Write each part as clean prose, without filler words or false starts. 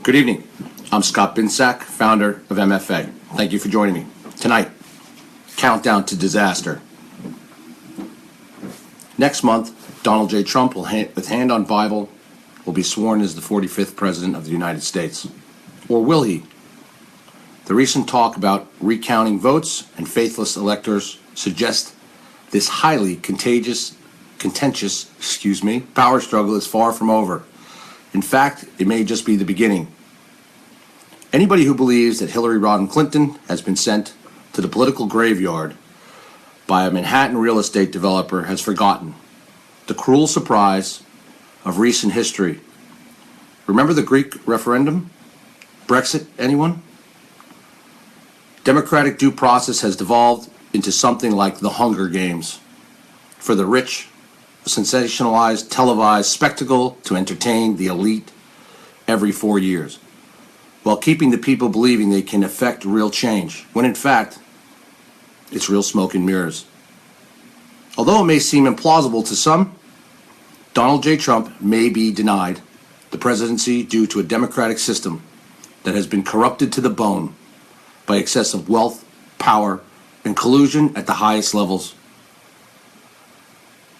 Good evening. I'm Scott Binsack, founder of MFA. Thank you for joining me. Tonight, countdown to disaster. Next month, Donald J. Trump, with hand on Bible, will be sworn as the 45th President of the United States. Or will he? The recent talk about recounting votes and faithless electors suggests this highly contentious power struggle is far from over. In fact, it may just be the beginning. Anybody who believes that Hillary Rodham Clinton has been sent to the political graveyard by a Manhattan real estate developer has forgotten the cruel surprise of recent history. Remember the Greek referendum? Brexit, anyone? Democratic due process has devolved into something like the Hunger Games. For the rich, a sensationalized, televised spectacle to entertain the elite every 4 years, while keeping the people believing they can effect real change, when in fact, it's real smoke and mirrors. Although it may seem implausible to some, Donald J. Trump may be denied the presidency due to a democratic system that has been corrupted to the bone by excessive wealth, power, and collusion at the highest levels,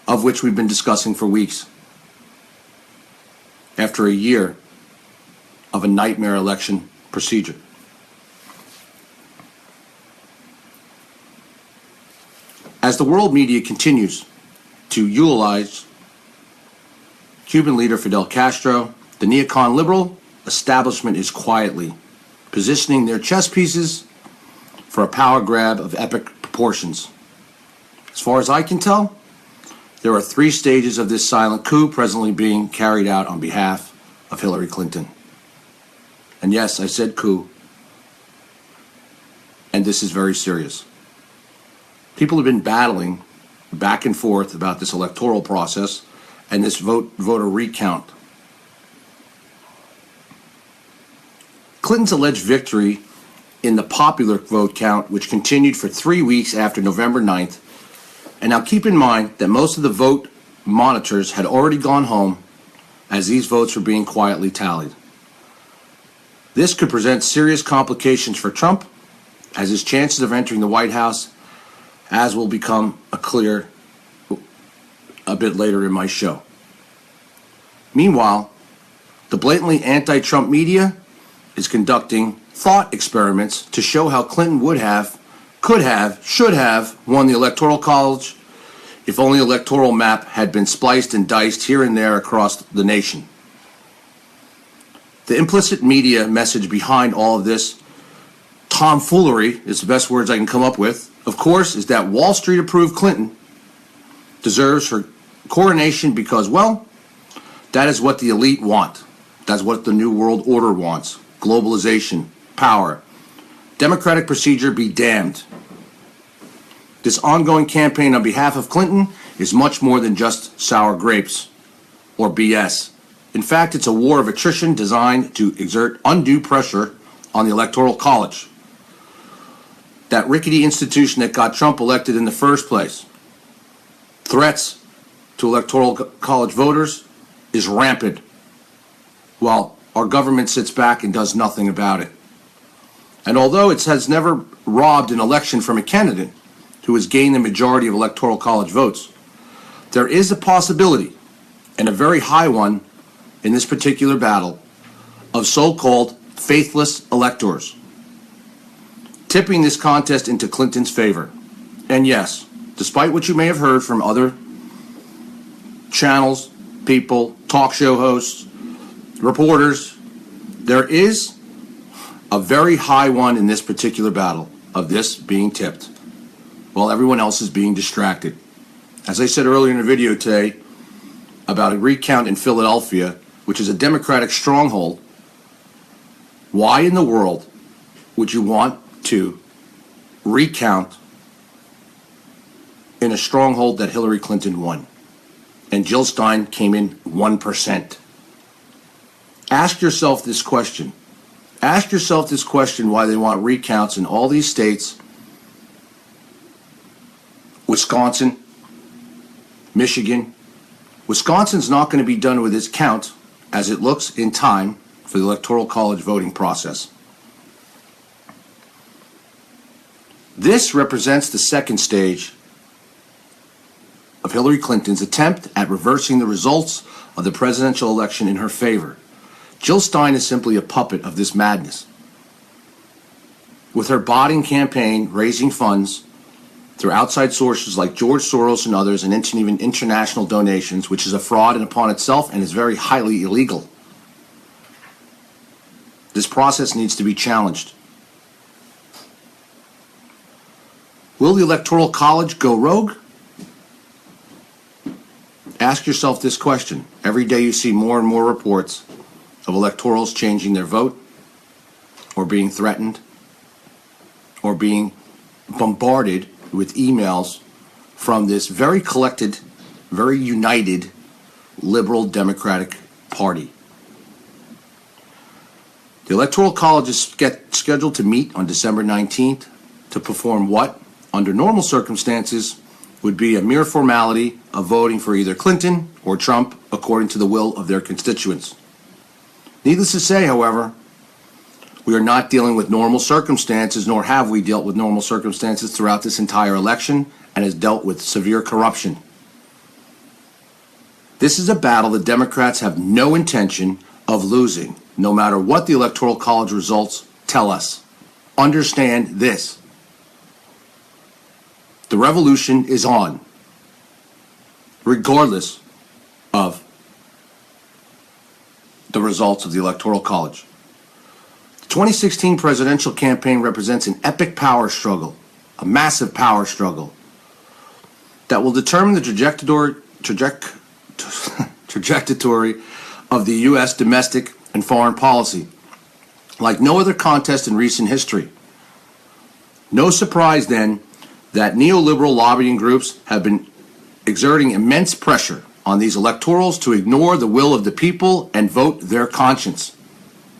of which we've been discussing for weeks. After a year of a nightmare election procedure. As the world media continues to eulogize Cuban leader Fidel Castro, the neocon liberal establishment is quietly positioning their chess pieces for a power grab of epic proportions. As far as I can tell, there are 3 stages of this silent coup presently being carried out on behalf of Hillary Clinton. And yes, I said coup. And this is very serious. People have been battling back and forth about this electoral process and this voter recount. Clinton's alleged victory in the popular vote count, which continued for 3 weeks after November 9th. And now keep in mind that most of the vote monitors had already gone home as these votes were being quietly tallied. This could present serious complications for Trump, as his chances of entering the White House, as will become clear a bit later in my show. Meanwhile, the blatantly anti-Trump media is conducting thought experiments to show how Clinton would have, could have, should have won the Electoral College if only the electoral map had been spliced and diced here and there across the nation. The implicit media message behind all of this tomfoolery is the best words I can come up with, of course, is that Wall Street approved Clinton deserves her coronation because, well, that is what the elite want. That's what the New World Order wants. Globalization, power, democratic procedure be damned. This ongoing campaign on behalf of Clinton is much more than just sour grapes or BS. In fact, it's a war of attrition designed to exert undue pressure on the Electoral College, that rickety institution that got Trump elected in the first place. Threats to Electoral College voters is rampant, while our government sits back and does nothing about it. And although it has never robbed an election from a candidate who has gained the majority of Electoral College votes, there is a possibility, and a very high one in this particular battle, of so-called faithless electors, tipping this contest into Clinton's favor. And yes, despite what you may have heard from other channels, people, talk show hosts, reporters, there is a very high one in this particular battle of this being tipped, while everyone else is being distracted. As I said earlier in the video today about a recount in Philadelphia, which is a Democratic stronghold, why in the world would you want to recount in a stronghold that Hillary Clinton won and Jill Stein came in 1%? Ask yourself this question. Ask yourself this question, why they want recounts in all these states, Wisconsin, Michigan. Wisconsin's not going to be done with its count, as it looks in time, for the Electoral College voting process. This represents the second stage of Hillary Clinton's attempt at reversing the results of the presidential election in her favor. Jill Stein is simply a puppet of this madness. With her botting campaign raising funds through outside sources like George Soros and others, and even international donations, which is a fraud in upon itself and is very highly illegal. This process needs to be challenged. Will the Electoral College go rogue? Ask yourself this question. Every day you see more and more reports of electorals changing their vote, or being threatened, or being bombarded with emails from this very collected, very united liberal Democratic Party. The Electoral College is scheduled to meet on December 19th to perform what, under normal circumstances, would be a mere formality of voting for either Clinton or Trump according to the will of their constituents. Needless to say, however, we are not dealing with normal circumstances, nor have we dealt with normal circumstances throughout this entire election, and has dealt with severe corruption. This is a battle the Democrats have no intention of losing, no matter what the Electoral College results tell us. Understand this. The revolution is on, regardless of the results of the Electoral College. The 2016 presidential campaign represents an epic power struggle, a massive power struggle, that will determine the trajectory of the U.S. domestic and foreign policy, like no other contest in recent history. No surprise, then, that neoliberal lobbying groups have been exerting immense pressure on these electorals to ignore the will of the people and vote their conscience.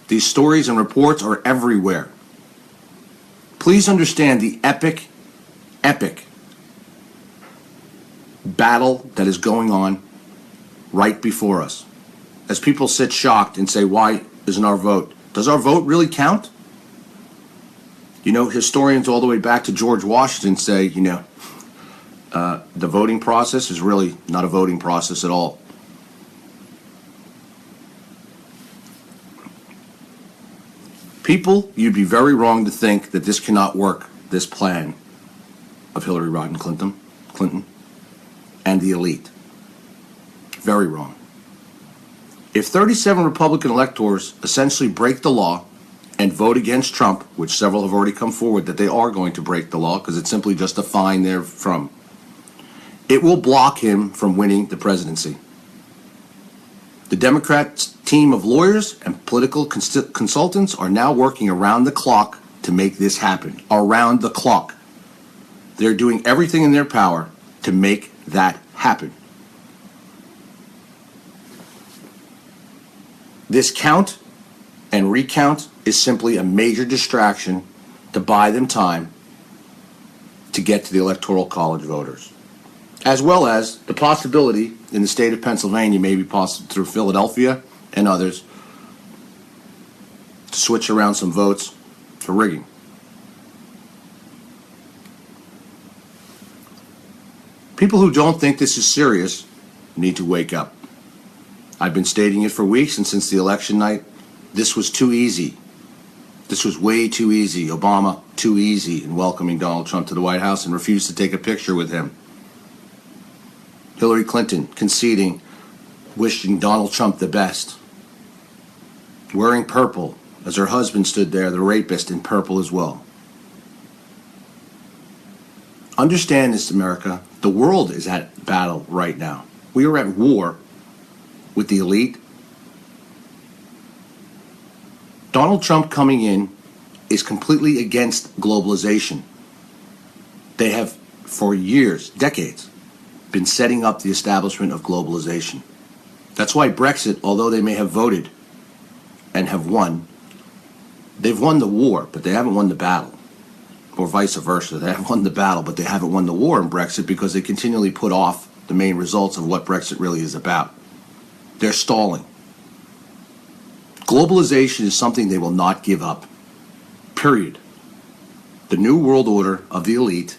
These stories and reports are everywhere. Please understand the epic battle that is going on right before us. As people sit shocked and say, why isn't our vote? Does our vote really count? You know, historians all the way back to George Washington say, the voting process is really not a voting process at all. People, you'd be very wrong to think that this cannot work, this plan of Hillary Rodham Clinton and the elite. Very wrong. If 37 Republican electors essentially break the law and vote against Trump, which several have already come forward that they are going to break the law because it's simply just a fine therefrom, it will block him from winning the presidency. The Democrats' team of lawyers and political consultants are now working around the clock to make this happen. Around the clock. They're doing everything in their power to make that happen. This count and recount is simply a major distraction to buy them time to get to the Electoral College voters, as well as the possibility in the state of Pennsylvania, maybe possible through Philadelphia and others, to switch around some votes for rigging. People who don't think this is serious need to wake up. I've been stating it for weeks, and since the election night, this was too easy. This was way too easy. Obama, too easy in welcoming Donald Trump to the White House and refused to take a picture with him. Hillary Clinton conceding, wishing Donald Trump the best. Wearing purple as her husband stood there, the rapist, in purple as well. Understand this, America. The world is at battle right now. We are at war with the elite. Donald Trump coming in is completely against globalization. They have, for years, decades, been setting up the establishment of globalization. That's why Brexit, although they may have voted and have won, they've won the war, but they haven't won the battle. Or vice versa. They have won the battle, but they haven't won the war in Brexit because they continually put off the main results of what Brexit really is about. They're stalling. Globalization is something they will not give up. Period. The new world order of the elite,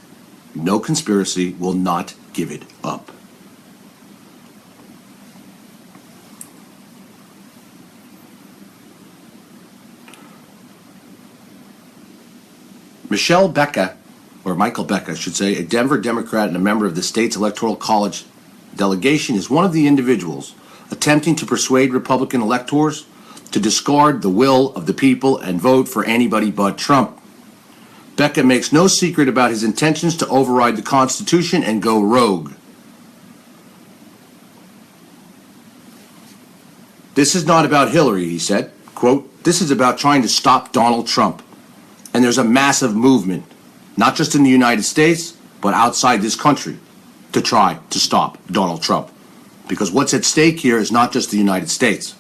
no conspiracy, will not give it up. Michael Becca, I should say, a Denver Democrat and a member of the state's Electoral College delegation, is one of the individuals attempting to persuade Republican electors to discard the will of the people and vote for anybody but Trump. Becca makes no secret about his intentions to override the Constitution and go rogue. This is not about Hillary, he said. Quote, "This is about trying to stop Donald Trump. And there's a massive movement, not just in the United States, but outside this country, to try to stop Donald Trump. Because what's at stake here is not just the United States,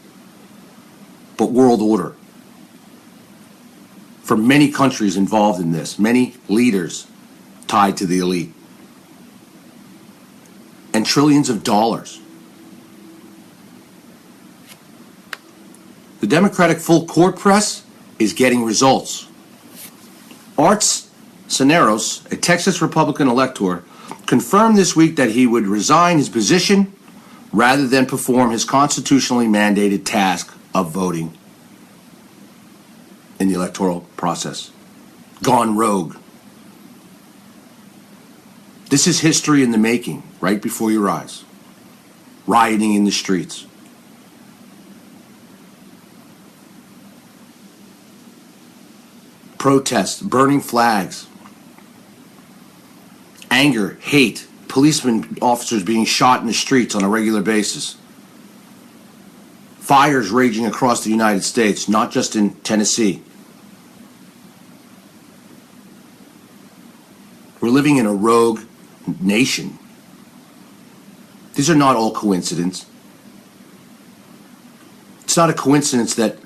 but world order. For many countries involved in this, many leaders tied to the elite, and trillions of dollars. The Democratic full court press is getting results. Arts Cisneros, a Texas Republican elector, confirmed this week that he would resign his position rather than perform his constitutionally mandated task of voting in the electoral process. Gone rogue. This is history in the making, right before your eyes. Rioting in the streets. Protests, burning flags, anger, hate, policemen, officers being shot in the streets on a regular basis, fires raging across the United States, not just in Tennessee. We're living in a rogue nation. These are not all coincidence. It's not a coincidence that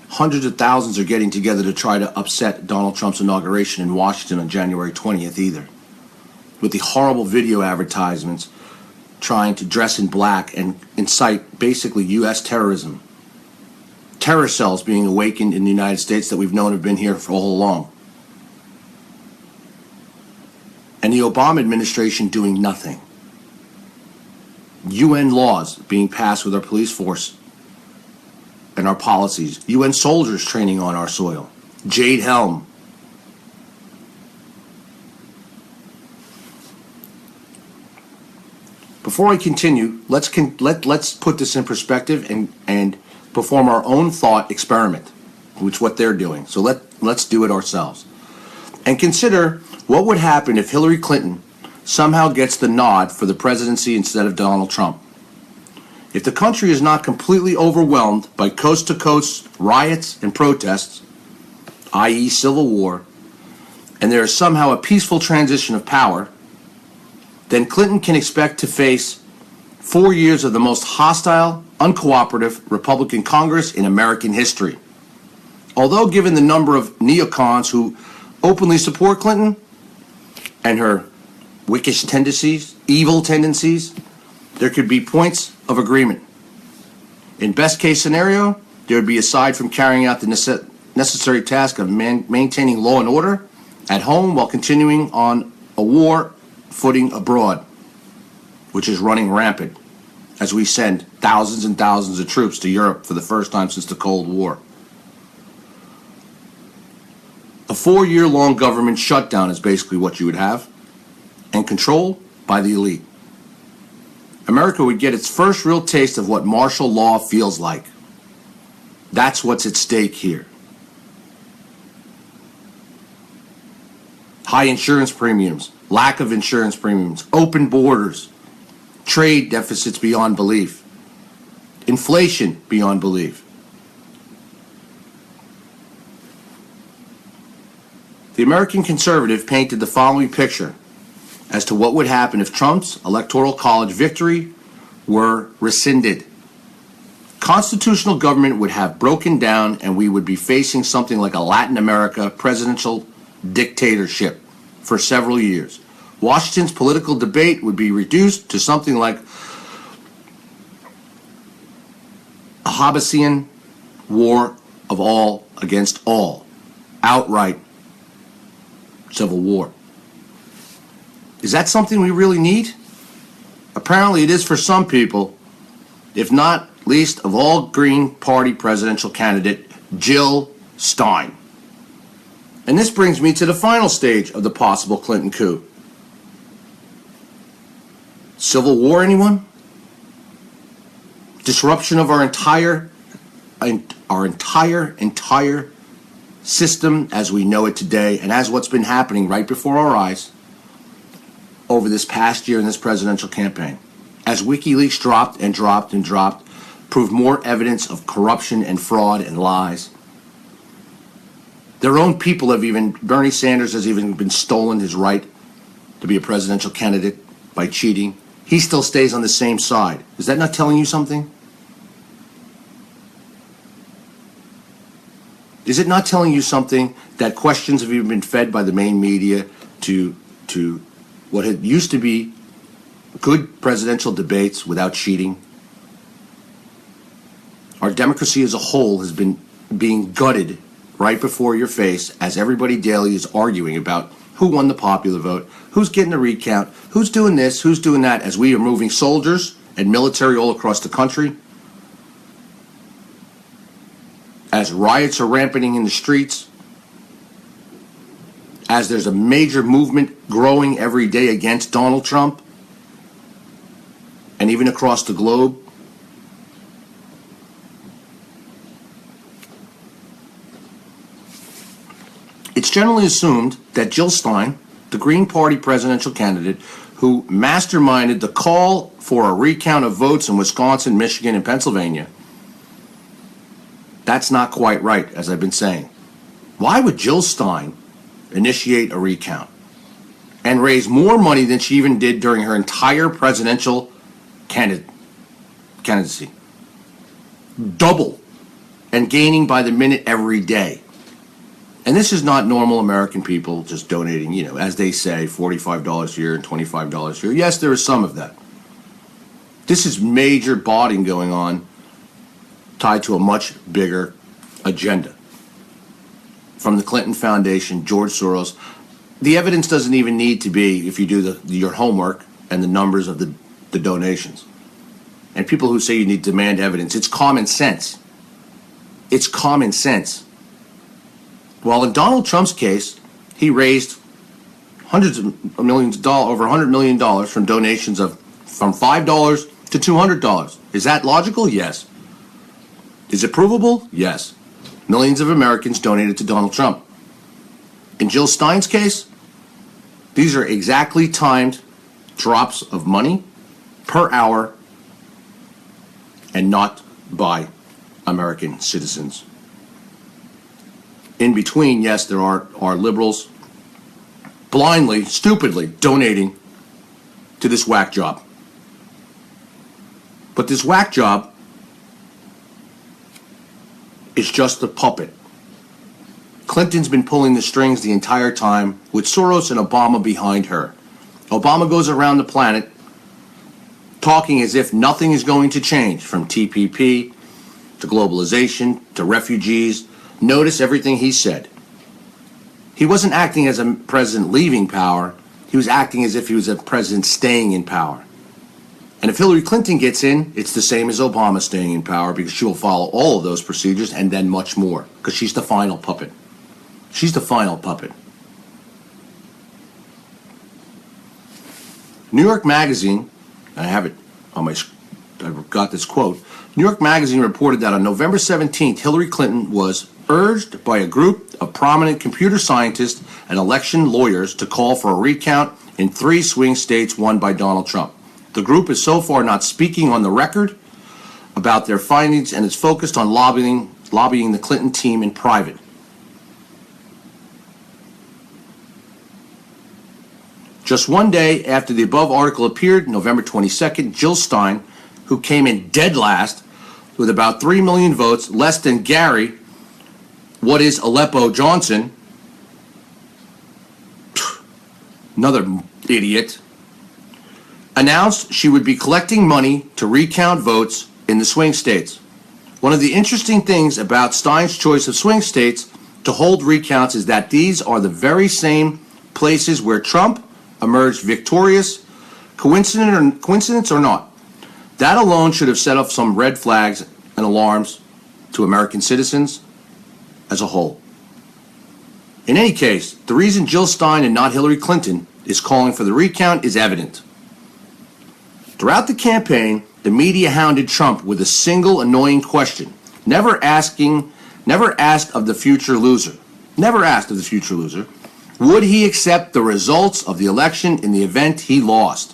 hundreds of thousands are getting together to try to upset Donald Trump's inauguration in Washington on January 20th either, with the horrible video advertisements trying to dress in black and incite basically U.S. terrorism. Terror cells being awakened in the United States that we've known have been here for all along. And the Obama administration doing nothing. UN laws being passed with our police force and our policies. UN soldiers training on our soil. Jade Helm. Before I continue, let's put this in perspective and perform our own thought experiment, which is what they're doing. So let's do it ourselves. And consider what would happen if Hillary Clinton somehow gets the nod for the presidency instead of Donald Trump. If the country is not completely overwhelmed by coast-to-coast riots and protests, i.e. civil war, and there is somehow a peaceful transition of power, then Clinton can expect to face 4 years of the most hostile, uncooperative Republican Congress in American history. Although given the number of neocons who openly support Clinton and her wickish tendencies, evil tendencies, there could be points of agreement. In best case scenario, there would be, aside from carrying out the necessary task of maintaining law and order at home while continuing on a war footing abroad, which is running rampant as we send thousands and thousands of troops to Europe for the first time since the Cold War. A 4-year-long government shutdown is basically what you would have, and controlled by the elite. America would get its first real taste of what martial law feels like. That's what's at stake here. High insurance premiums, lack of insurance premiums, open borders, trade deficits beyond belief, inflation beyond belief. The American conservative painted the following picture as to what would happen if Trump's Electoral College victory were rescinded. Constitutional government would have broken down and we would be facing something like a Latin America presidential dictatorship for several years. Washington's political debate would be reduced to something like a Hobbesian war of all against all, outright civil war. Is that something we really need? Apparently it is for some people, if not least of all Green Party presidential candidate Jill Stein. And this brings me to the final stage of the possible Clinton coup. Civil war, anyone? Disruption of our entire system as we know it today, and as what's been happening right before our eyes over this past year in this presidential campaign. As WikiLeaks dropped and dropped and dropped, proved more evidence of corruption and fraud and lies. Their own people have even, Bernie Sanders has even been stolen his right to be a presidential candidate by cheating. He still stays on the same side. Is that not telling you something? Is it not telling you something that questions have even been fed by the main media to what had used to be good presidential debates without cheating? Our democracy as a whole has been being gutted right before your face as everybody daily is arguing about who won the popular vote, who's getting a recount, who's doing this, who's doing that, as we are moving soldiers and military all across the country, as riots are rampanting in the streets, as there's a major movement growing every day against Donald Trump, and even across the globe. It's generally assumed that Jill Stein, the Green Party presidential candidate who masterminded the call for a recount of votes in Wisconsin, Michigan, and Pennsylvania, that's not quite right, as I've been saying. Why would Jill Stein initiate a recount and raise more money than she even did during her entire presidential candidacy? Double, and gaining by the minute every day. And this is not normal American people just donating, as they say, $45 here and $25 here. Yes, there is some of that. This is major botting going on, tied to a much bigger agenda. From the Clinton Foundation, George Soros. The evidence doesn't even need to be, if you do your homework and the numbers of the donations. And people who say you need to demand evidence, it's common sense. It's common sense. While in Donald Trump's case, he raised hundreds of millions of dollars, over $100 million from donations from $5 to $200. Is that logical? Yes. Is it provable? Yes. Millions of Americans donated to Donald Trump. In Jill Stein's case, these are exactly timed drops of money per hour and not by American citizens. In between, yes, there are liberals blindly, stupidly donating to this whack job. But this whack job is just a puppet. Clinton's been pulling the strings the entire time with Soros and Obama behind her. Obama goes around the planet talking as if nothing is going to change, from TPP to globalization to refugees. Notice everything he said. He wasn't acting as a president leaving power. He was acting as if he was a president staying in power. And if Hillary Clinton gets in, it's the same as Obama staying in power, because she will follow all of those procedures and then much more, because she's the final puppet. She's the final puppet. New York Magazine, and I have it on my, I've got this quote. New York Magazine reported that on November 17th, Hillary Clinton was urged by a group of prominent computer scientists and election lawyers to call for a recount in 3 swing states won by Donald Trump. The group is so far not speaking on the record about their findings and is focused on lobbying the Clinton team in private. Just one day after the above article appeared, November 22nd, Jill Stein, who came in dead last with about 3 million votes, less than Gary, what is Aleppo Johnson, another idiot, announced she would be collecting money to recount votes in the swing states. One of the interesting things about Stein's choice of swing states to hold recounts is that these are the very same places where Trump emerged victorious, coincidence or not. That alone should have set off some red flags and alarms to American citizens as a whole. In any case, the reason Jill Stein and not Hillary Clinton is calling for the recount is evident. Throughout the campaign, the media hounded Trump with a single annoying question, never asked of the future loser. Would he accept the results of the election in the event he lost?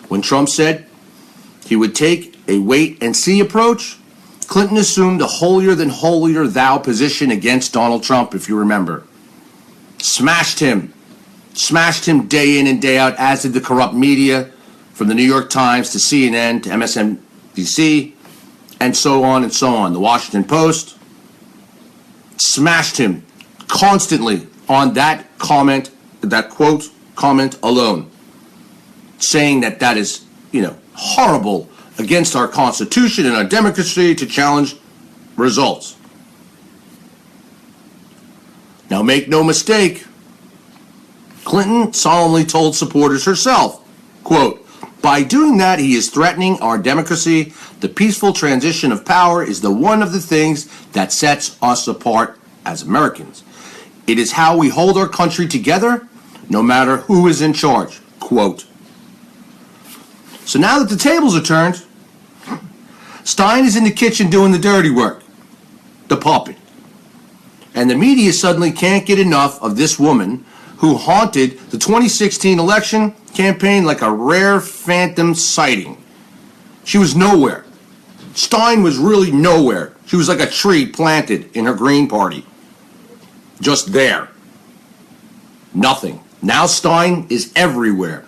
When Trump said he would take a wait-and-see approach, Clinton assumed a holier-than-holier-thou position against Donald Trump, if you remember. Smashed him day in and day out, as did the corrupt media, from the New York Times to CNN to MSNBC, and so on and so on. The Washington Post smashed him constantly on that comment, that quote comment alone, saying that is, horrible against our Constitution and our democracy to challenge results. Now, make no mistake, Clinton solemnly told supporters herself, quote, "By doing that, he is threatening our democracy. The peaceful transition of power is one of the things that sets us apart as Americans. It is how we hold our country together, no matter who is in charge," quote. So now that the tables are turned, Stein is in the kitchen doing the dirty work, the puppet. And the media suddenly can't get enough of this woman who haunted the 2016 election campaign like a rare phantom sighting. She was nowhere. Stein was really nowhere. She was like a tree planted in her Green Party. Just there. Nothing. Now Stein is everywhere.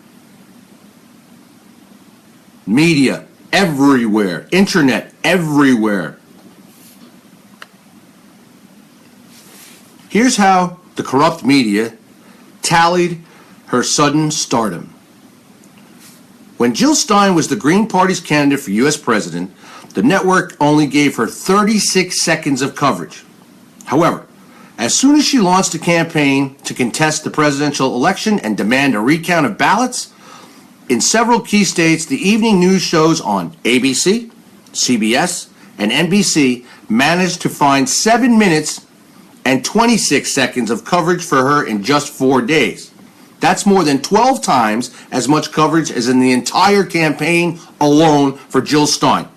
Media, everywhere. Internet, everywhere. Here's how the corrupt media tallied her sudden stardom. When Jill Stein was the Green Party's candidate for U.S. president, the network only gave her 36 seconds of coverage. However, as soon as she launched a campaign to contest the presidential election and demand a recount of ballots, in several key states, the evening news shows on ABC, CBS, and NBC managed to find 7 minutes and 26 seconds of coverage for her in just 4 days. That's more than 12 times as much coverage as in the entire campaign alone for Jill Stein.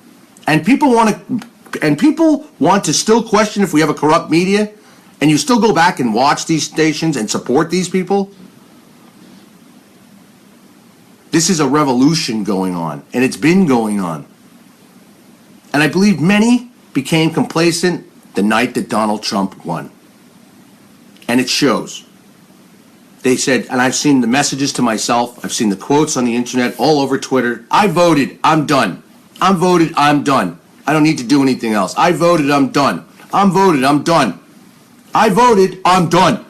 And people want to still question if we have a corrupt media, and you still go back and watch these stations and support these people? This is a revolution going on, and it's been going on. And I believe many became complacent the night that Donald Trump won. And it shows. They said, and I've seen the messages to myself, I've seen the quotes on the internet, all over Twitter, "I voted, I'm done. I'm voted, I'm done. I don't need to do anything else. I voted, I'm done. I'm voted, I'm done. I voted, I'm done."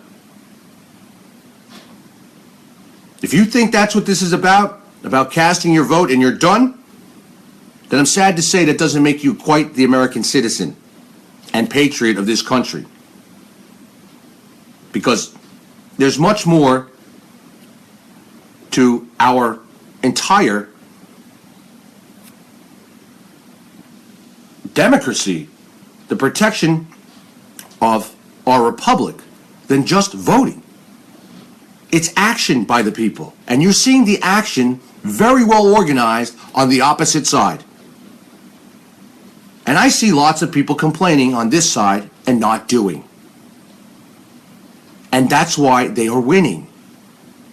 If you think that's what this is about casting your vote and you're done, then I'm sad to say that doesn't make you quite the American citizen and patriot of this country. Because there's much more to our entire democracy, the protection of our republic, than just voting. It's action by the people. And you're seeing the action very well organized on the opposite side. And I see lots of people complaining on this side and not doing. And that's why they are winning.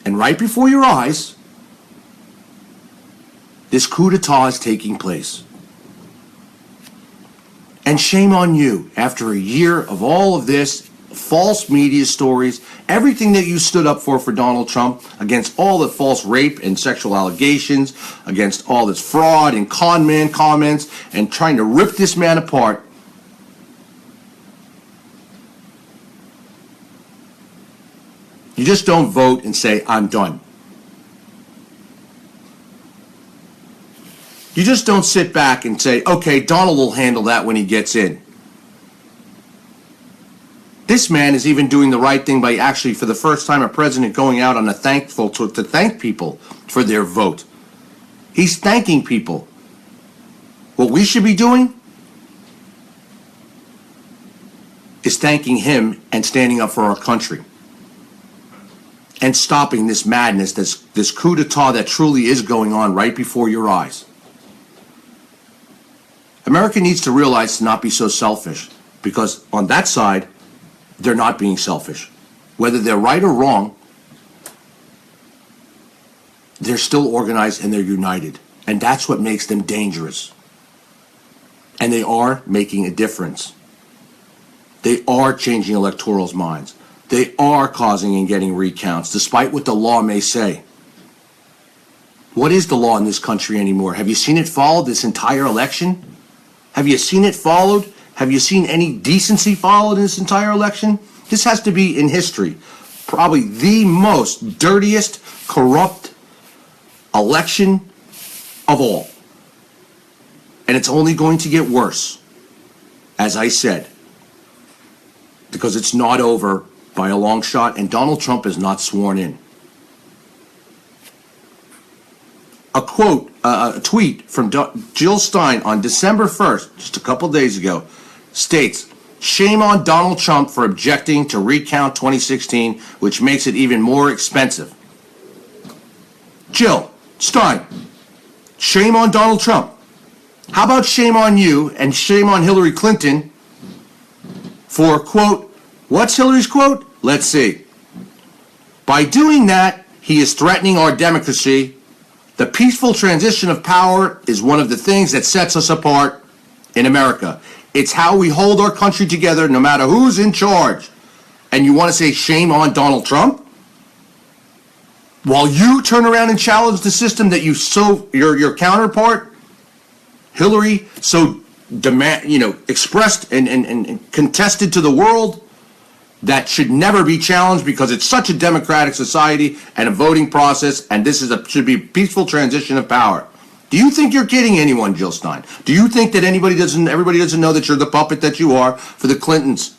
And right before your eyes, this coup d'etat is taking place. And shame on you, after a year of all of this, false media stories, everything that you stood up for Donald Trump, against all the false rape and sexual allegations, against all this fraud and con man comments, and trying to rip this man apart. You just don't vote and say, "I'm done." You just don't sit back and say, okay, Donald will handle that when he gets in. This man is even doing the right thing by actually, for the first time, a president going out on a thankful to thank people for their vote. He's thanking people. What we should be doing is thanking him and standing up for our country and stopping this madness, this coup d'etat that truly is going on right before your eyes. America needs to realize to not be so selfish, because on that side, they're not being selfish. Whether they're right or wrong, they're still organized and they're united. And that's what makes them dangerous. And they are making a difference. They are changing electorals' minds. They are causing and getting recounts, despite what the law may say. What is the law in this country anymore? Have you seen it followed this entire election? Have you seen it followed? Have you seen any decency followed in this entire election? This has to be in history probably the most dirtiest, corrupt election of all. And it's only going to get worse, as I said, because it's not over by a long shot, and Donald Trump is not sworn in. A quote, a tweet from Jill Stein on December 1st, just a couple days ago, states, "Shame on Donald Trump for objecting to Recount 2016, which makes it even more expensive." Jill Stein, shame on Donald Trump. How about shame on you and shame on Hillary Clinton for, quote, what's Hillary's quote? Let's see. "By doing that, he is threatening our democracy. The peaceful transition of power is one of the things that sets us apart in America. It's how we hold our country together no matter who's in charge." And you want to say shame on Donald Trump? While you turn around and challenge the system that your counterpart, Hillary, so expressed and contested to the world, that should never be challenged because it's such a democratic society and a voting process, and this should be a peaceful transition of power. Do you think you're kidding anyone, Jill Stein? Do you think that everybody doesn't know that you're the puppet that you are for the Clintons?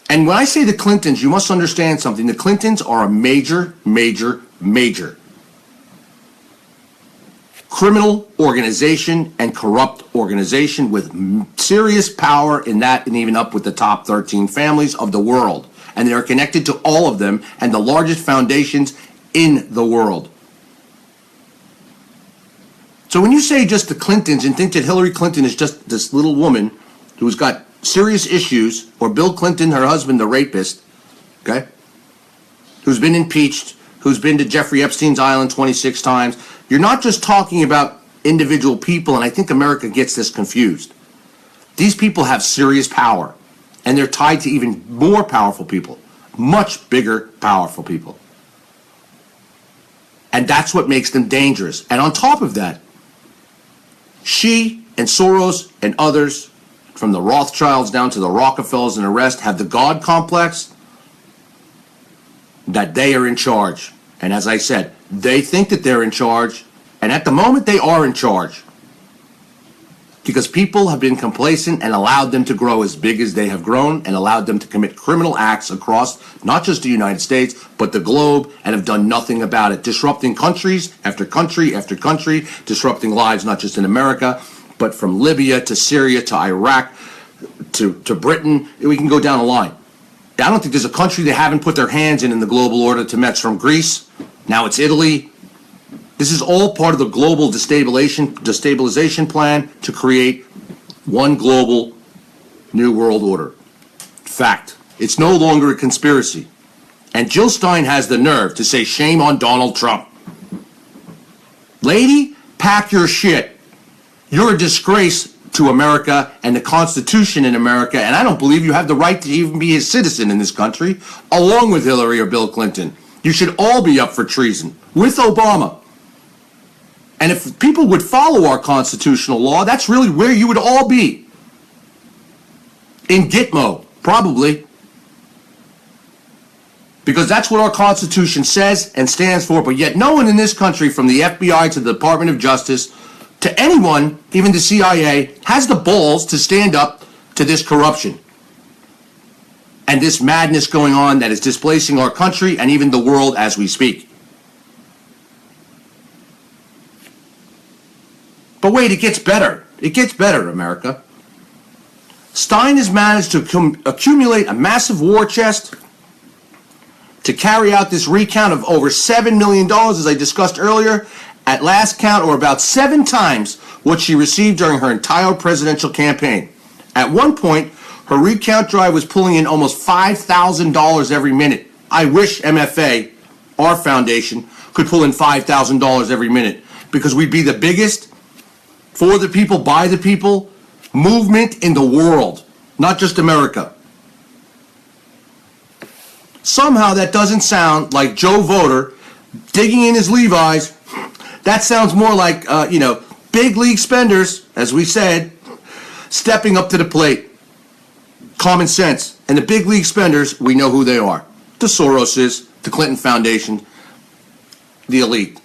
And when I say the Clintons, you must understand something. The Clintons are a major, major, major criminal organization and corrupt organization with serious power in that, and even up with the top 13 families of the world. And they are connected to all of them and the largest foundations in the world. So when you say just the Clintons and think that Hillary Clinton is just this little woman who's got serious issues, or Bill Clinton, her husband, the rapist, okay, who's been impeached, who's been to Jeffrey Epstein's island 26 times, you're not just talking about individual people, and I think America gets this confused. These people have serious power, and they're tied to even more powerful people, much bigger, powerful people. And that's what makes them dangerous. And on top of that, she and Soros and others, from the Rothschilds down to the Rockefellers and the rest, have the God complex that they are in charge. And as I said, they think that they're in charge, and at the moment they are in charge. Because people have been complacent and allowed them to grow as big as they have grown, and allowed them to commit criminal acts across not just the United States, but the globe, and have done nothing about it, disrupting countries after country after country, disrupting lives not just in America, but from Libya to Syria to Iraq to Britain. We can go down the line. I don't think there's a country they haven't put their hands in the global order to mess. From Greece, now it's Italy. This is all part of the global destabilization plan to create one global new world order. Fact. It's no longer a conspiracy. And Jill Stein has the nerve to say shame on Donald Trump. Lady, pack your shit. You're a disgrace to America and the Constitution in America, and I don't believe you have the right to even be a citizen in this country, along with Hillary or Bill Clinton. You should all be up for treason, with Obama. And if people would follow our constitutional law, that's really where you would all be. In Gitmo, probably. Because that's what our Constitution says and stands for, but yet no one in this country, from the FBI to the Department of Justice, to anyone, even the CIA, has the balls to stand up to this corruption and this madness going on that is displacing our country and even the world as we speak. But wait, it gets better. It gets better, America. Stein has managed to accumulate a massive war chest to carry out this recount of over $7 million, as I discussed earlier, at last count, or about 7 times what she received during her entire presidential campaign. At one point, her recount drive was pulling in almost $5,000 every minute. I wish MFA, our foundation, could pull in $5,000 every minute, because we'd be the biggest for the people, by the people movement in the world, not just America. Somehow that doesn't sound like Joe Voter digging in his Levi's. That sounds more like, big league spenders, as we said, stepping up to the plate. Common sense. And the big league spenders, we know who they are. The Soroses, the Clinton Foundation, the elite.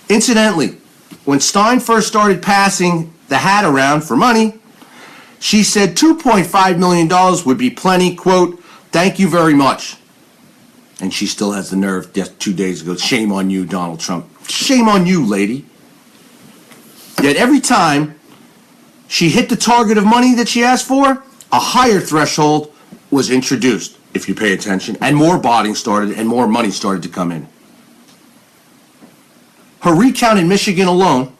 Incidentally, when Stein first started passing the hat around for money, she said $2.5 million would be plenty, quote, "Thank you very much." And she still has the nerve, just 2 days ago, shame on you, Donald Trump. Shame on you, lady. Yet every time she hit the target of money that she asked for, a higher threshold was introduced, if you pay attention, and more botting started and more money started to come in. Her recount in Michigan alone,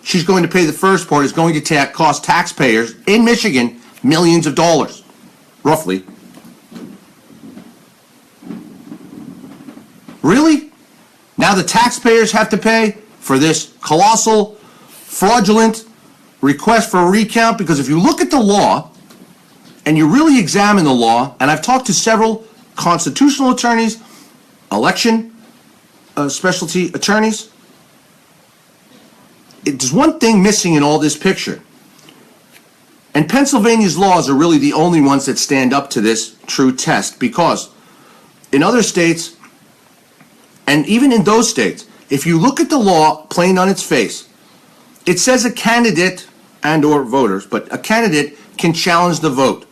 she's going to pay the first part, is going to cost taxpayers in Michigan millions of dollars, roughly. Really? Now the taxpayers have to pay for this colossal, fraudulent request for a recount? Because if you look at the law and you really examine the law, and I've talked to several constitutional attorneys, election specialty attorneys, there's one thing missing in all this picture. And Pennsylvania's laws are really the only ones that stand up to this true test, because in other states, and even in those states, if you look at the law plain on its face, it says a candidate and or voters, but a candidate can challenge the vote.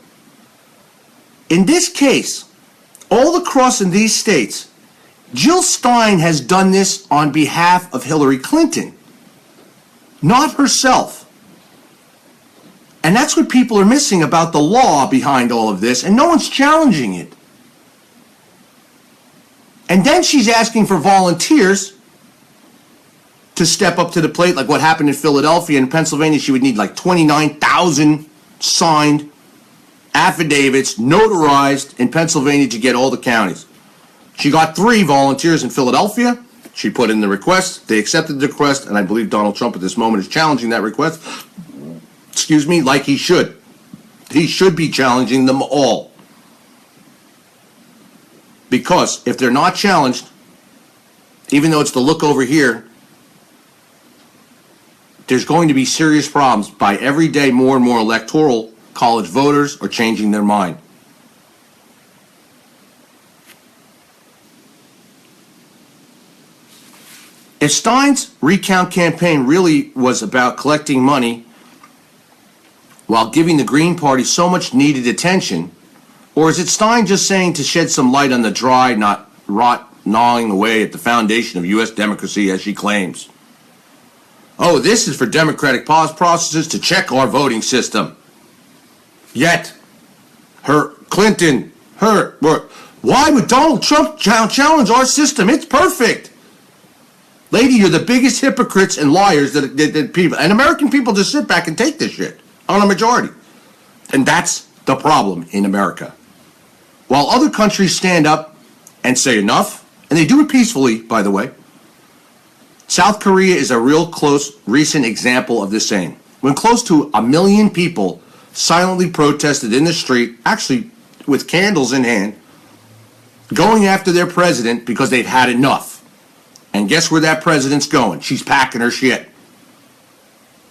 In this case, all across in these states, Jill Stein has done this on behalf of Hillary Clinton, not herself. And that's what people are missing about the law behind all of this, and no one's challenging it. And then she's asking for volunteers to step up to the plate, like what happened in Philadelphia. In Pennsylvania, she would need like 29,000 signed affidavits, notarized in Pennsylvania to get all the counties. She got 3 volunteers in Philadelphia. She put in the request. They accepted the request, and I believe Donald Trump at this moment is challenging that request. Excuse me, like he should. He should be challenging them all. Because if they're not challenged, even though it's the look over here, there's going to be serious problems. By every day, more and more electoral college voters are changing their mind. If Stein's recount campaign really was about collecting money while giving the Green Party so much needed attention, or is it Stein just saying to shed some light on the dry, not rot gnawing away at the foundation of U.S. democracy, as she claims? Oh, this is for democratic processes to check our voting system. Yet, why would Donald Trump challenge our system? It's perfect. Lady, you're the biggest hypocrites and liars that people, and American people just sit back and take this shit on a majority. And that's the problem in America. While other countries stand up and say enough, and they do it peacefully, by the way, South Korea is a real close recent example of the same. When close to 1 million people silently protested in the street, actually with candles in hand, going after their president because they've had enough. And guess where that president's going? She's packing her shit.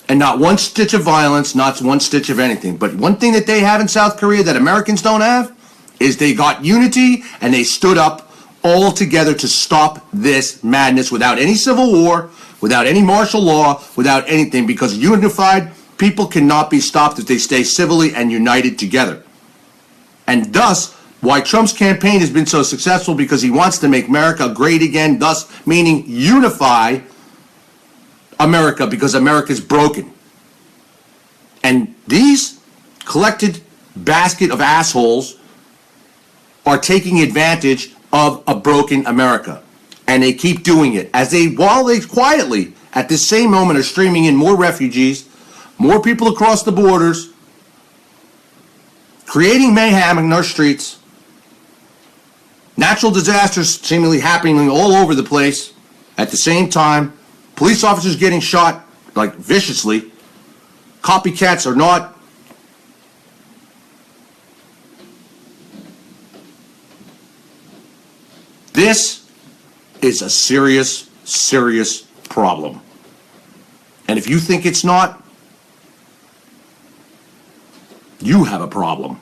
And not one stitch of violence, not one stitch of anything. But one thing that they have in South Korea that Americans don't have is they got unity and they stood up all together to stop this madness without any civil war, without any martial law, without anything, because unified people cannot be stopped if they stay civilly and united together. And thus, why Trump's campaign has been so successful, because he wants to make America great again, thus meaning unify America, because America is broken. And these collected basket of assholes are taking advantage of a broken America. And they keep doing it while they quietly, at this same moment, are streaming in more refugees, more people across the borders, creating mayhem in our streets, natural disasters seemingly happening all over the place at the same time, police officers getting shot like viciously, copycats are not. This is a serious, serious problem. And if you think it's not, you have a problem.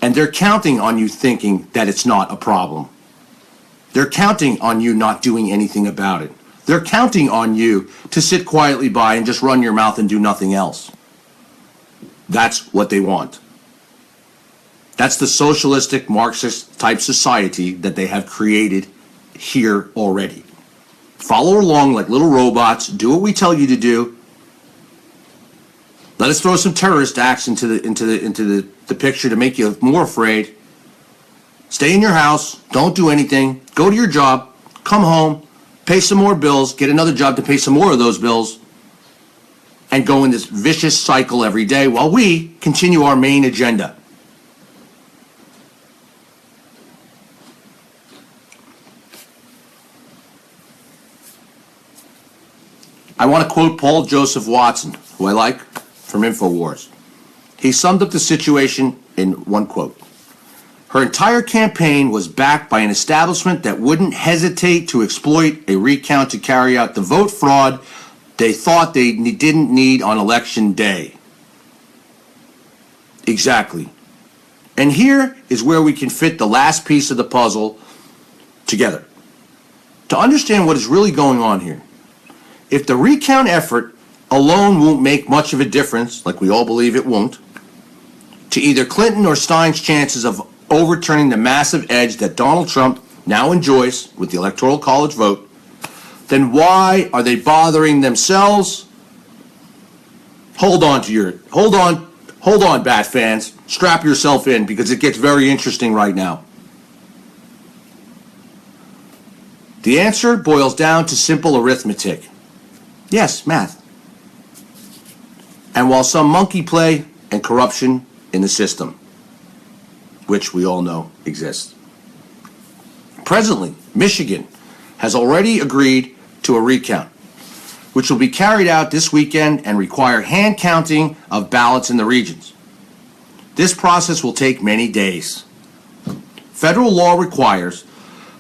And they're counting on you thinking that it's not a problem. They're counting on you not doing anything about it. They're counting on you to sit quietly by and just run your mouth and do nothing else. That's what they want. That's the socialistic, Marxist type society that they have created here already. Follow along like little robots. Do what we tell you to do. Let us throw some terrorist acts into the picture to make you more afraid. Stay in your house. Don't do anything. Go to your job. Come home. Pay some more bills. Get another job to pay some more of those bills. And go in this vicious cycle every day while we continue our main agenda. I want to quote Paul Joseph Watson, who I like, from InfoWars. He summed up the situation in one quote. Her entire campaign was backed by an establishment that wouldn't hesitate to exploit a recount to carry out the vote fraud they thought they didn't need on election day. Exactly. And here is where we can fit the last piece of the puzzle together. To understand what is really going on here, if the recount effort alone won't make much of a difference, like we all believe it won't, to either Clinton or Stein's chances of overturning the massive edge that Donald Trump now enjoys with the Electoral College vote, then why are they bothering themselves? Hold on, Bat fans. Strap yourself in, because it gets very interesting right now. The answer boils down to simple arithmetic. Yes, math. And while some monkey play and corruption in the system, which we all know exists. Presently, Michigan has already agreed to a recount, which will be carried out this weekend and require hand counting of ballots in the regions. This process will take many days. Federal law requires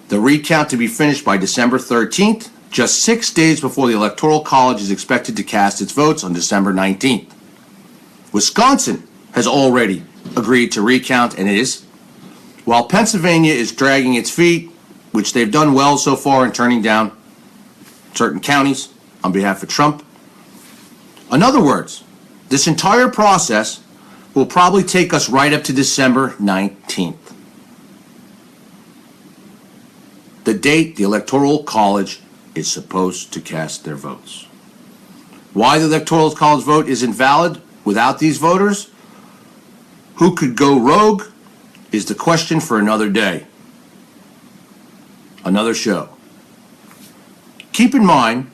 the recount to be finished by December 13th, just 6 days before the Electoral College is expected to cast its votes on December 19th. Wisconsin has already agreed to recount and is, while Pennsylvania is dragging its feet, which they've done well so far in turning down certain counties on behalf of Trump. In other words, this entire process will probably take us right up to December 19th. The date the Electoral College is supposed to cast their votes. Why the Electoral College vote is invalid without these voters? Who could go rogue is the question for another day, another show. Keep in mind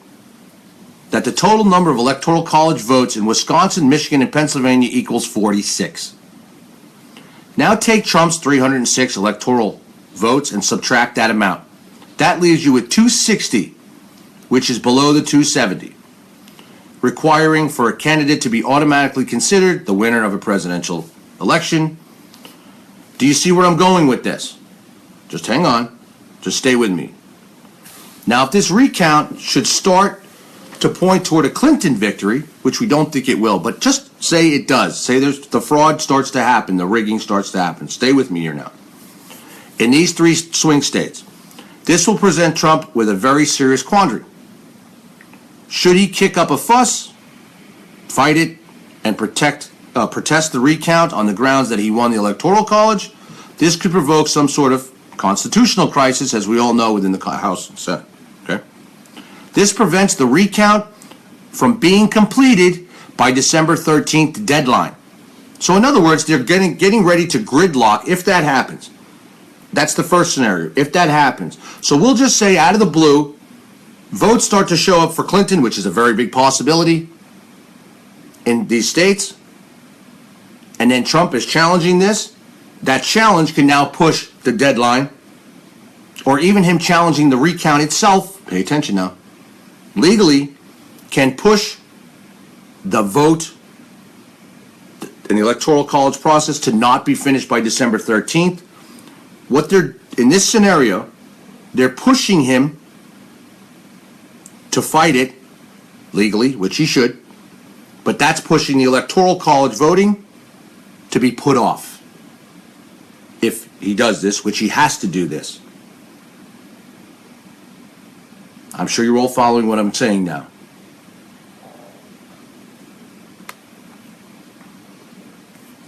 that the total number of Electoral College votes in Wisconsin, Michigan, and Pennsylvania equals 46. Now take Trump's 306 electoral votes and subtract that amount. That leaves you with 260, which is below the 270, requiring for a candidate to be automatically considered the winner of a presidential election. Do you see where I'm going with this? Just hang on. Just stay with me. Now, if this recount should start to point toward a Clinton victory, which we don't think it will, but just say it does. Say the fraud starts to happen, the rigging starts to happen. Stay with me here now. In these three swing states, this will present Trump with a very serious quandary. Should he kick up a fuss, fight it, and protest the recount on the grounds that he won the Electoral College, this could provoke some sort of constitutional crisis, as we all know, within the House and Senate. Okay? This prevents the recount from being completed by December 13th deadline. So in other words, they're getting ready to gridlock if that happens. That's the first scenario, if that happens. So we'll just say out of the blue, votes start to show up for Clinton, which is a very big possibility in these states, and then Trump is challenging this. That challenge can now push the deadline, or even him challenging the recount itself, pay attention now, legally can push the vote in the Electoral College process to not be finished by December 13th. What they're, in this scenario, they're pushing him to fight it legally, which he should, but that's pushing the Electoral College voting to be put off. If he does this, which he has to do this. I'm sure you're all following what I'm saying now.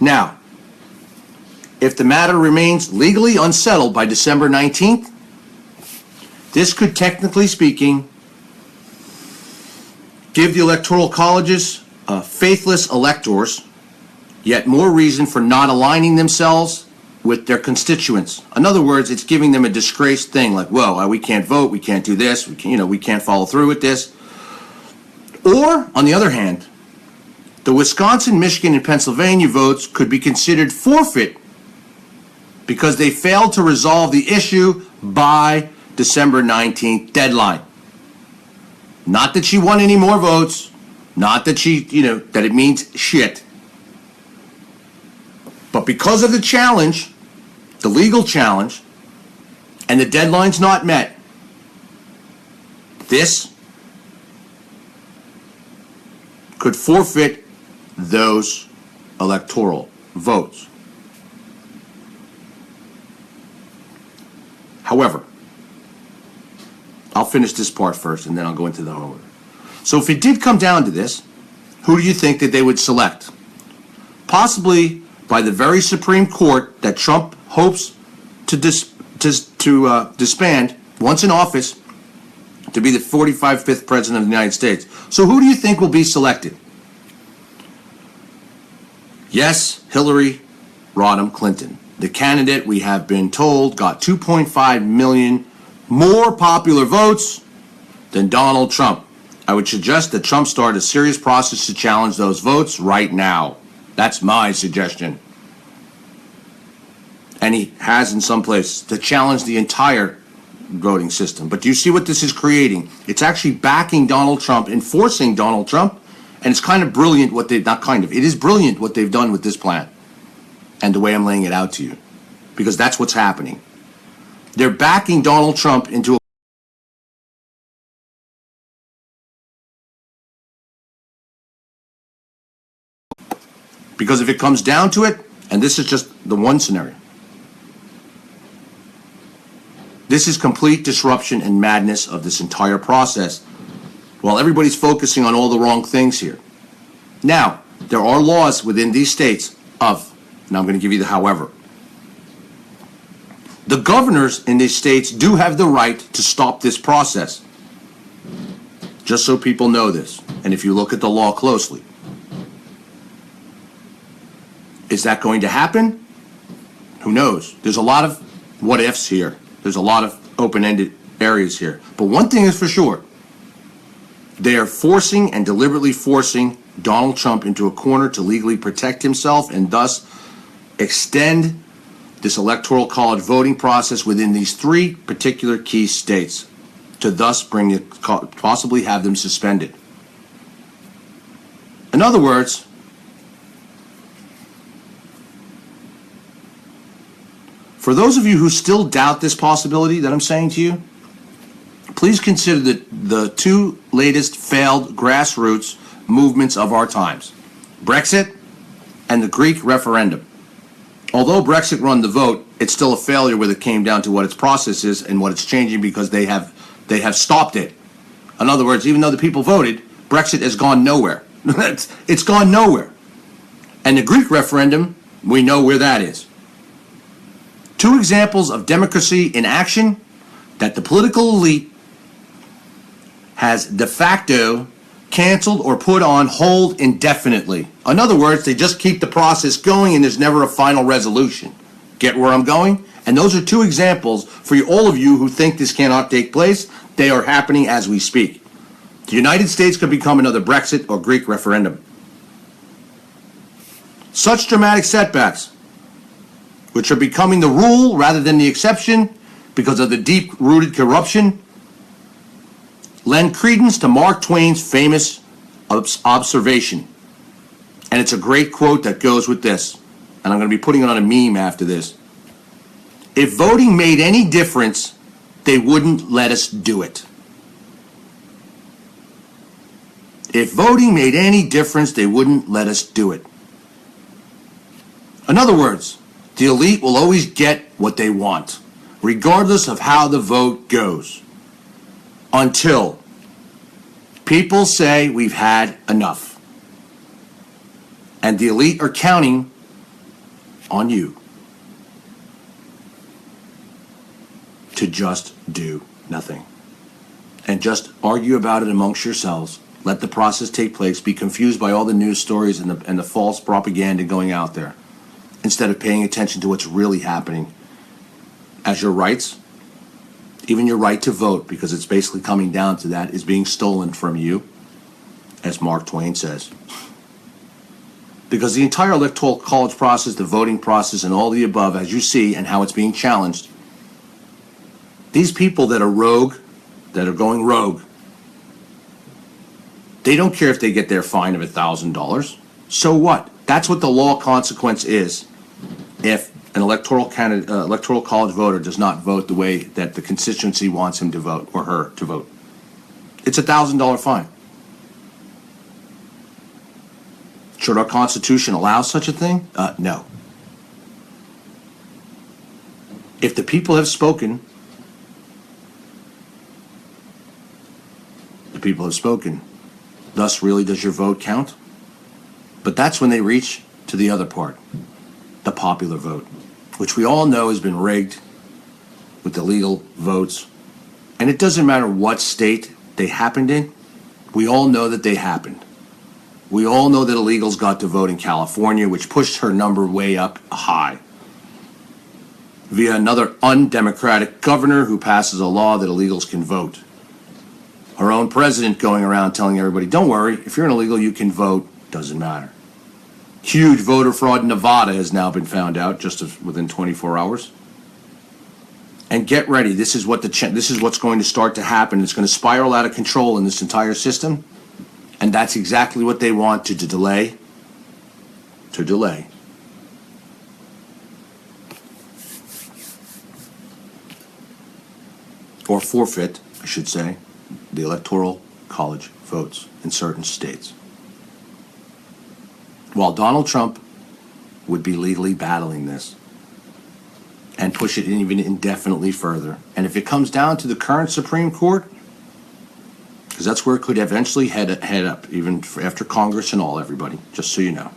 Now, if the matter remains legally unsettled by December 19th, this could, technically speaking, give the electoral colleges faithless electors yet more reason for not aligning themselves with their constituents. In other words, it's giving them a disgraced thing, like, whoa, we can't vote, we can't do this, we can't follow through with this. Or, on the other hand, the Wisconsin, Michigan, and Pennsylvania votes could be considered forfeit because they failed to resolve the issue by December 19th deadline. Not that she won any more votes, not that she, that it means shit. But because of the challenge, the legal challenge, and the deadline's not met, this could forfeit those electoral votes. However, I'll finish this part first and then I'll go into the order. So if it did come down to this, who do you think that they would select? Possibly by the very Supreme Court that Trump hopes to disband once in office to be the 45th president of the United States. So who do you think will be selected? Yes, Hillary Rodham Clinton. The candidate, we have been told, got 2.5 million more popular votes than Donald Trump. I would suggest that Trump start a serious process to challenge those votes right now. That's my suggestion. And he has in some places to challenge the entire voting system. But do you see what this is creating? It's actually backing Donald Trump, enforcing Donald Trump. And it's kind of brilliant what they've, not kind of, it is brilliant what they've done with this plan and the way I'm laying it out to you, because that's what's happening. They're backing Donald Trump into a because if it comes down to it, and this is just the one scenario, this is complete disruption and madness of this entire process. While everybody's focusing on all the wrong things here. Now, there are laws within these states and I'm going to give you the however. The governors in these states do have the right to stop this process. Just so people know this, and if you look at the law closely. Is that going to happen? Who knows? There's a lot of what ifs here. There's a lot of open-ended areas here. But one thing is for sure. They are forcing and deliberately forcing Donald Trump into a corner to legally protect himself and thus extend this electoral college voting process within these three particular key states to thus bring it, possibly have them suspended. In other words, for those of you who still doubt this possibility that I'm saying to you, please consider the two latest failed grassroots movements of our times, Brexit and the Greek referendum. Although Brexit won the vote, it's still a failure when it came down to what its process is and what it's changing because they have stopped it. In other words, even though the people voted, Brexit has gone nowhere. It's gone nowhere. And the Greek referendum, we know where that is. Two examples of democracy in action that the political elite has de facto canceled or put on hold indefinitely. In other words, they just keep the process going and there's never a final resolution. Get where I'm going? And those are two examples for all of you who think this cannot take place. They are happening as we speak. The United States could become another Brexit or Greek referendum. Such dramatic setbacks, which are becoming the rule rather than the exception because of the deep-rooted corruption, lend credence to Mark Twain's famous observation. And it's a great quote that goes with this. And I'm going to be putting it on a meme after this. If voting made any difference, they wouldn't let us do it. If voting made any difference, they wouldn't let us do it. In other words, the elite will always get what they want, regardless of how the vote goes, until people say we've had enough. And the elite are counting on you to just do nothing and just argue about it amongst yourselves. Let the process take place. Be confused by all the news stories and the false propaganda going out there, instead of paying attention to what's really happening as your rights, even your right to vote, because it's basically coming down to that, is being stolen from you, as Mark Twain says. Because the entire electoral college process, the voting process, and all the above, as you see, and how it's being challenged, these people that are rogue, that are going rogue, they don't care if they get their fine of $1,000. So what? That's what the law consequence is if an electoral college voter does not vote the way that the constituency wants him to vote or her to vote. It's $1,000 fine. Should our Constitution allow such a thing? No. If the people have spoken, the people have spoken. Thus, really, does your vote count? But that's when they reach to the other part, the popular vote, which we all know has been rigged with illegal votes. And it doesn't matter what state they happened in. We all know that they happened. We all know that illegals got to vote in California, which pushed her number way up high, via another undemocratic governor who passes a law that illegals can vote. Our own president going around telling everybody, don't worry, if you're an illegal, you can vote. Doesn't matter. Huge voter fraud in Nevada has now been found out just within 24 hours. And get ready. This is what's going to start to happen. It's going to spiral out of control in this entire system. And that's exactly what they want to delay. Or forfeit, I should say, the electoral college votes in certain states. While Donald Trump would be legally battling this and push it even indefinitely further. And if it comes down to the current Supreme Court, because that's where it could eventually head up, even after Congress and all, everybody, just so you know.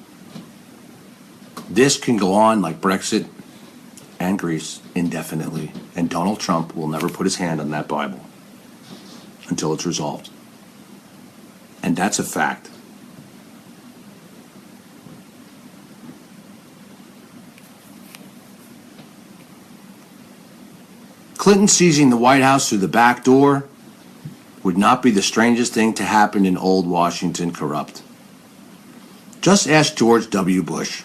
This can go on like Brexit and Greece indefinitely, and Donald Trump will never put his hand on that Bible until it's resolved. And that's a fact. Clinton seizing the White House through the back door would not be the strangest thing to happen in old Washington corrupt. Just ask George W. Bush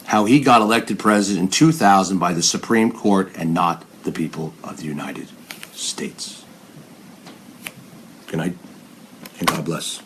how he got elected president in 2000 by the Supreme Court and not the people of the United States. Good night, and God bless.